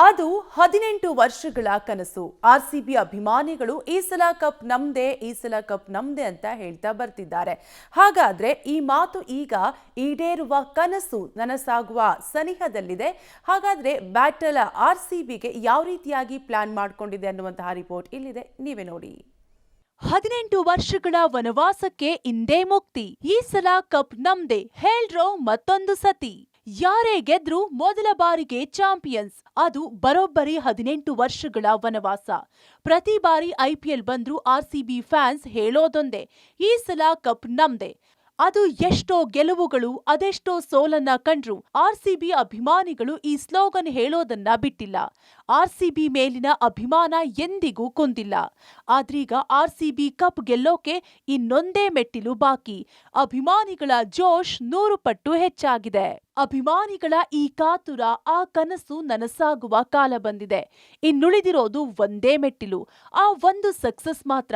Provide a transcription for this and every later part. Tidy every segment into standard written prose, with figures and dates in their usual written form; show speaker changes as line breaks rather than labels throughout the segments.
ಅದು 18 ವರ್ಷಗಳ ಕನಸು. ಆರ್ಸಿಬಿ ಅಭಿಮಾನಿಗಳು ಈ ಸಲ ಕಪ್ ನಮ್ದೇ ಅಂತ ಹೇಳ್ತಾ ಬರ್ತಿದ್ದಾರೆ. ಹಾಗಾದ್ರೆ ಈ ಮಾತು ಈಗ ಈಡೇರುವ ಕನಸು ನನಸಾಗುವ ಸನಿಹದಲ್ಲಿದೆ. ಹಾಗಾದ್ರೆ ಬ್ಯಾಟಲ್ ಆರ್ಸಿಬಿಗೆ ಯಾವ ರೀತಿಯಾಗಿ ಪ್ಲಾನ್ ಮಾಡಿಕೊಂಡಿದೆ ಅನ್ನುವಂತಹ ರಿಪೋರ್ಟ್ ಇಲ್ಲಿದೆ, ನೀವೇ ನೋಡಿ.
18 ವರ್ಷಗಳ ವನವಾಸಕ್ಕೆ ಇಂದೇ ಮುಕ್ತಿ. ಈ ಸಲ ಕಪ್ ನಮ್ದೇ ಹೇಳ್ರೋ ಮತ್ತೊಂದು ಸತಿ. ಯಾರೇ ಗೆದ್ರು ಮೊದಲ ಬಾರಿಗೆ ಚಾಂಪಿಯನ್ಸ್. ಅದು ಬರೋಬ್ಬರಿ 18 ವರ್ಷಗಳ ವನವಾಸ. ಪ್ರತಿ ಬಾರಿ ಐಪಿಎಲ್ ಬಂದ್ರೂ ಆರ್ಸಿಬಿ ಫ್ಯಾನ್ಸ್ ಹೇಳೋದೊಂದೇ, ಈ ಸಲ ಕಪ್ ನಮ್ದೇ. ಅದು ಎಷ್ಟೋ ಗೆಲುವುಗಳು, ಅದೆಷ್ಟೋ ಸೋಲನ್ನ ಕಂಡ್ರು ಆರ್ಸಿಬಿ ಅಭಿಮಾನಿಗಳು ಈ ಸ್ಲೋಗನ್ ಹೇಳೋದನ್ನ ಬಿಟ್ಟಿಲ್ಲ. ಆರ್ಸಿಬಿ ಮೇಲಿನ ಅಭಿಮಾನ ಎಂದಿಗೂ ಕುಂದಿಲ್ಲ. ಆದ್ರೀಗ ಆರ್ಸಿಬಿ ಕಪ್ ಗೆಲ್ಲೋಕೆ ಇನ್ನೊಂದೇ ಮೆಟ್ಟಿಲು ಬಾಕಿ. ಅಭಿಮಾನಿಗಳ ಜೋಶ್ 100 ಪಟ್ಟು ಹೆಚ್ಚಾಗಿದೆ. ಅಭಿಮಾನಿಗಳ ಈ ಕಾತುರ, ಆ ಕನಸು ನನಸಾಗುವ ಕಾಲ ಬಂದಿದೆ. ಇನ್ನುಳಿದಿರೋದು ಒಂದೇ ಮೆಟ್ಟಿಲು, ಆ ಒಂದು ಸಕ್ಸಸ್ ಮಾತ್ರ.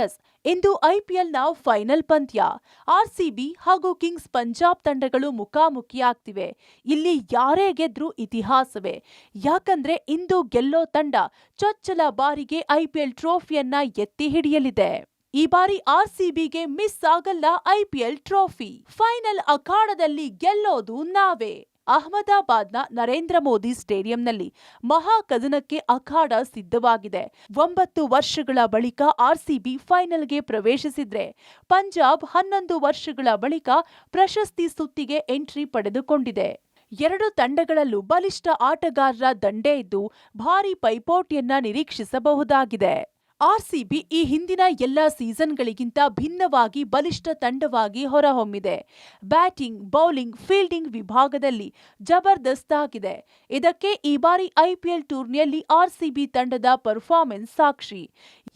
ಎಸ್, ಇಂದು ಐಪಿಎಲ್ನ ಫೈನಲ್ ಪಂದ್ಯ. ಆರ್ಸಿಬಿ ಹಾಗೂ ಕಿಂಗ್ಸ್ ಪಂಜಾಬ್ ತಂಡಗಳು ಮುಖಾಮುಖಿಯಾಗ್ತಿವೆ. ಇಲ್ಲಿ ಯಾರೇ ಗೆದ್ರೂ ಇತಿಹಾಸವೇ. ಯಾಕಂದ್ರೆ ಇಂದು ಗೆಲ್ಲೋ ತಂಡ ಚೊಚ್ಚಲ ಬಾರಿಗೆ ಐಪಿಎಲ್ ಟ್ರೋಫಿಯನ್ನ ಎತ್ತಿ ಹಿಡಿಯಲಿದೆ. ಈ ಬಾರಿ ಆರ್ಸಿಬಿಗೆ ಮಿಸ್ ಆಗಲ್ಲ ಐಪಿಎಲ್ ಟ್ರೋಫಿ. ಫೈನಲ್ ಅಖಾಡದಲ್ಲಿ ಗೆಲ್ಲೋದು ನಾವೇ. ಅಹಮದಾಬಾದ್ನ ನರೇಂದ್ರ ಮೋದಿ ಸ್ಟೇಡಿಯಂನಲ್ಲಿ ಮಹಾ ಕದನಕ್ಕೆ ಅಖಾಡ ಸಿದ್ಧವಾಗಿದೆ. 9 ವರ್ಷಗಳ ಬಳಿಕ ಆರ್ಸಿಬಿ ಫೈನಲ್ಗೆ ಪ್ರವೇಶಿಸಿದ್ರೆ, ಪಂಜಾಬ್ 11 ವರ್ಷಗಳ ಬಳಿಕ ಪ್ರಶಸ್ತಿ ಸುತ್ತಿಗೆ ಎಂಟ್ರಿ ಪಡೆದುಕೊಂಡಿದೆ. ಎರಡು ತಂಡಗಳಲ್ಲೂ ಬಲಿಷ್ಠ ಆಟಗಾರರ ದಂಡೇ ಇದ್ದು ಭಾರೀ ಪೈಪೋಟಿಯನ್ನ ನಿರೀಕ್ಷಿಸಬಹುದಾಗಿದೆ. ಆರ್ಸಿಬಿ ಈ ಹಿಂದಿನ ಎಲ್ಲ ಸೀಸನ್ಗಳಿಗಿಂತ ಭಿನ್ನವಾಗಿ ಬಲಿಷ್ಠ ತಂಡವಾಗಿ ಹೊರಹೊಮ್ಮಿದೆ. ಬ್ಯಾಟಿಂಗ್, ಬೌಲಿಂಗ್, ಫೀಲ್ಡಿಂಗ್ ವಿಭಾಗದಲ್ಲಿ ಜಬರ್ದಸ್ತಾಗಿದೆ. ಇದಕ್ಕೆ ಈ ಬಾರಿ ಐಪಿಎಲ್ ಟೂರ್ನಿಯಲ್ಲಿ ಆರ್ಸಿಬಿ ತಂಡದ ಪರ್ಫಾರ್ಮೆನ್ಸ್ ಸಾಕ್ಷಿ.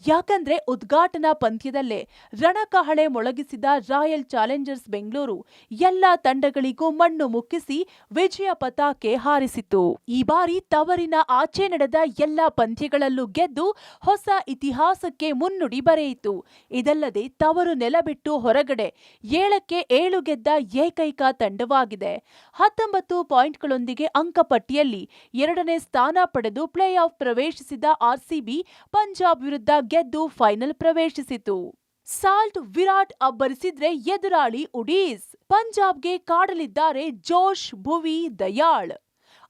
ಯಾಕಂದ್ರೆ ಉದ್ಘಾಟನಾ ಪಂದ್ಯದಲ್ಲೇ ರಣಕಹಳೆ ಮೊಳಗಿಸಿದ ರಾಯಲ್ ಚಾಲೆಂಜರ್ಸ್ ಬೆಂಗಳೂರು ಎಲ್ಲ ತಂಡಗಳಿಗೂ ಮಣ್ಣು ಮುಕ್ಕಿಸಿ ವಿಜಯ ಪತಾಕೆ ಹಾರಿಸಿತು. ಈ ಬಾರಿ ತವರಿನ ಆಚೆ ನಡೆದ ಎಲ್ಲ ಪಂದ್ಯಗಳಲ್ಲೂ ಗೆದ್ದು ಹೊಸ ಇತಿಹಾಸಕ್ಕೆ ಮುನ್ನುಡಿ ಬರೆಯಿತು. ಇದಲ್ಲದೆ ತವರು ನೆಲ ಬಿಟ್ಟು ಹೊರಗಡೆ 7ಕ್ಕೆ 7 ಗೆದ್ದ ಏಕೈಕ ತಂಡವಾಗಿದೆ. 19 ಪಾಯಿಂಟ್ಗಳೊಂದಿಗೆ ಅಂಕಪಟ್ಟಿಯಲ್ಲಿ 2ನೇ ಸ್ಥಾನ ಪಡೆದು ಪ್ಲೇ ಆಫ್ ಪ್ರವೇಶಿಸಿದ ಆರ್ಸಿಬಿ ಪಂಜಾಬ್ ವಿರುದ್ಧ ಗೆದ್ದು ಫೈನಲ್ ಪ್ರವೇಶಿಸಿತು. ಸಾಲ್ಟ್ ವಿರಾಟ್ ಅಬ್ಬರಿಸಿದ್ರೆ ಎದುರಾಳಿ ಉಡೀಸ್. ಪಂಜಾಬ್ಗೆ ಕಾಡಲಿದ್ದಾರೆ ಜೋಶ್, ಭುವಿ, ದಯಾಳ್.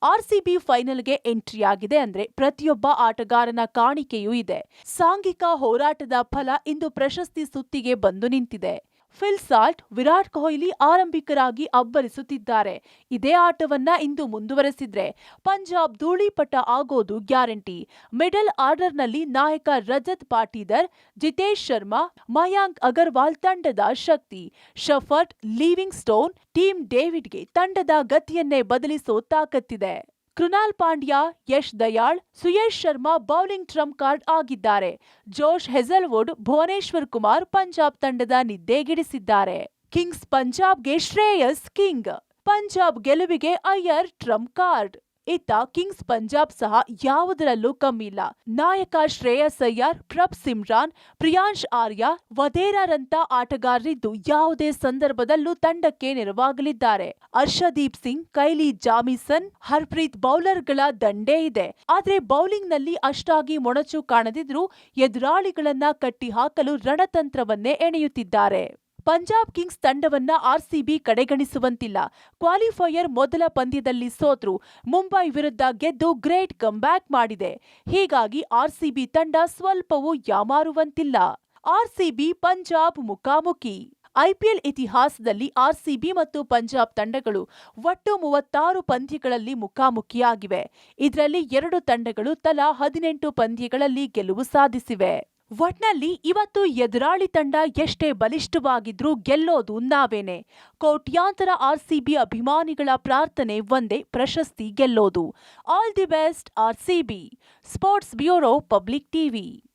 ಆರ್ಸಿಬಿ ಫೈನಲ್ಗೆ ಎಂಟ್ರಿಯಾಗಿದೆ ಅಂದ್ರೆ ಪ್ರತಿಯೊಬ್ಬ ಆಟಗಾರನ ಕಾಣಿಕೆಯೂ ಇದೆ. ಸಾಂಘಿಕ ಹೋರಾಟದ ಫಲ ಇಂದು ಪ್ರಶಸ್ತಿ ಸುತ್ತಿಗೆ ಬಂದು ನಿಂತಿದೆ. ಫಿಲ್ ಸಾಲ್ಟ್, ವಿರಾಟ್ ಕೊಹ್ಲಿ ಆರಂಭಿಕರಾಗಿ ಅಬ್ಬರಿಸುತ್ತಿದ್ದಾರೆ. ಇದೇ ಆಟವನ್ನ ಇಂದು ಮುಂದುವರೆಸಿದ್ರೆ ಪಂಜಾಬ್ ಧೂಳಿಪಟ ಆಗೋದು ಗ್ಯಾರಂಟಿ. ಮಿಡಲ್ ಆರ್ಡರ್ನಲ್ಲಿ ನಾಯಕ ರಜತ್ ಪಾಟೀದರ್, ಜಿತೇಶ್ ಶರ್ಮಾ, ಮಯಾಂಕ್ ಅಗರ್ವಾಲ್ ತಂಡದ ಶಕ್ತಿ. ಶಫರ್ಟ್, ಲಿವಿಂಗ್ ಸ್ಟೋನ್, ಟೀಮ್ ಡೇವಿಡ್ಗೆ ತಂಡದ ಗತಿಯನ್ನೇ ಬದಲಿಸೋ ತಾಕತ್ತಿದೆ. Krunal Pandya, Yash Dayal, Suyash Sharma bowling trump card ಆಗಿದ್ದಾರೆ. ಜೋಶ್ ಹೆಜಲ್ವುಡ್, ಭುವನೇಶ್ವರ್ ಕುಮಾರ್ ಪಂಜಾಬ್ ತಂಡದ ನಿದ್ದೆಗೆಡಿಸಿದ್ದಾರೆ. ಕಿಂಗ್ಸ್ ಪಂಜಾಬ್ಗೆ ಶ್ರೇಯಸ್ ಕಿಂಗ್. ಪಂಜಾಬ್ ಗೆಲುವಿಗೆ ಅಯ್ಯರ್ ಟ್ರಂಪ್ ಕಾರ್ಡ್. ಇತ್ತ ಕಿಂಗ್ಸ್ ಪಂಜಾಬ್ ಸಹ ಯಾವುದರಲ್ಲೂ ಕಮ್ಮಿಲ್ಲ. ನಾಯಕ ಶ್ರೇಯಸ್ ಅಯ್ಯರ್, ಪ್ರಭ್ ಸಿಮ್ರಾನ್, ಪ್ರಿಯಾಂಶ್ ಆರ್ಯ, ವಧೇರಾರಂತ ಆಟಗಾರರಿದ್ದು ಯಾವುದೇ ಸಂದರ್ಭದಲ್ಲೂ ತಂಡಕ್ಕೆ ನೆರವಾಗಲಿದ್ದಾರೆ. ಹರ್ಷದೀಪ್ ಸಿಂಗ್, ಕೈಲಿ ಜಾಮಿಸನ್, ಹರ್ಪ್ರೀತ್ ಬೌಲರ್ಗಳ ದಂಡೇ ಇದೆ. ಆದ್ರೆ ಬೌಲಿಂಗ್ ನಲ್ಲಿ ಅಷ್ಟಾಗಿ ಮೊಣಚು ಕಾಣದಿದ್ರೂ ಎದುರಾಳಿಗಳನ್ನ ಕಟ್ಟಿ ಹಾಕಲು ರಣತಂತ್ರವನ್ನೇ ಎಣೆಯುತ್ತಿದ್ದಾರೆ. ಪಂಜಾಬ್ ಕಿಂಗ್ಸ್ ತಂಡವನ್ನ ಆರ್ಸಿಬಿ ಕಡೆಗಣಿಸುವಂತಿಲ್ಲ. ಕ್ವಾಲಿಫೈಯರ್ ಮೊದಲ ಪಂದ್ಯದಲ್ಲಿ ಸೋತ್ರು ಮುಂಬೈ ವಿರುದ್ಧ ಗೆದ್ದು ಗ್ರೇಟ್ ಕಮ್ಬ್ಯಾಕ್ ಮಾಡಿದೆ. ಹೀಗಾಗಿ ಆರ್ಸಿಬಿ ತಂಡ ಸ್ವಲ್ಪವೂ ಯಾಮಾರುವಂತಿಲ್ಲ. ಆರ್ಸಿಬಿ ಪಂಜಾಬ್ ಮುಖಾಮುಖಿ. ಐಪಿಎಲ್ ಇತಿಹಾಸದಲ್ಲಿ ಆರ್ಸಿಬಿ ಮತ್ತು ಪಂಜಾಬ್ ತಂಡಗಳು ಒಟ್ಟು 36 ಪಂದ್ಯಗಳಲ್ಲಿ ಮುಖಾಮುಖಿಯಾಗಿವೆ. ಇದರಲ್ಲಿ 2 ತಂಡಗಳು ತಲಾ 18 ಪಂದ್ಯಗಳಲ್ಲಿ ಗೆಲುವು ಸಾಧಿಸಿವೆ. ಒಟ್ನಲ್ಲಿ ಇವತ್ತು ಎದುರಾಳಿ ತಂಡ ಎಷ್ಟೇ ಬಲಿಷ್ಠವಾಗಿದ್ರೂ ಗೆಲ್ಲೋದು ನಾವೇನೆ. ಕೋಟ್ಯಾಂತರ ಆರ್ಸಿಬಿ ಅಭಿಮಾನಿಗಳ ಪ್ರಾರ್ಥನೆ ಒಂದೇ, ಪ್ರಶಸ್ತಿ ಗೆಲ್ಲೋದು. All the best RCB. Sports bureau, public TV.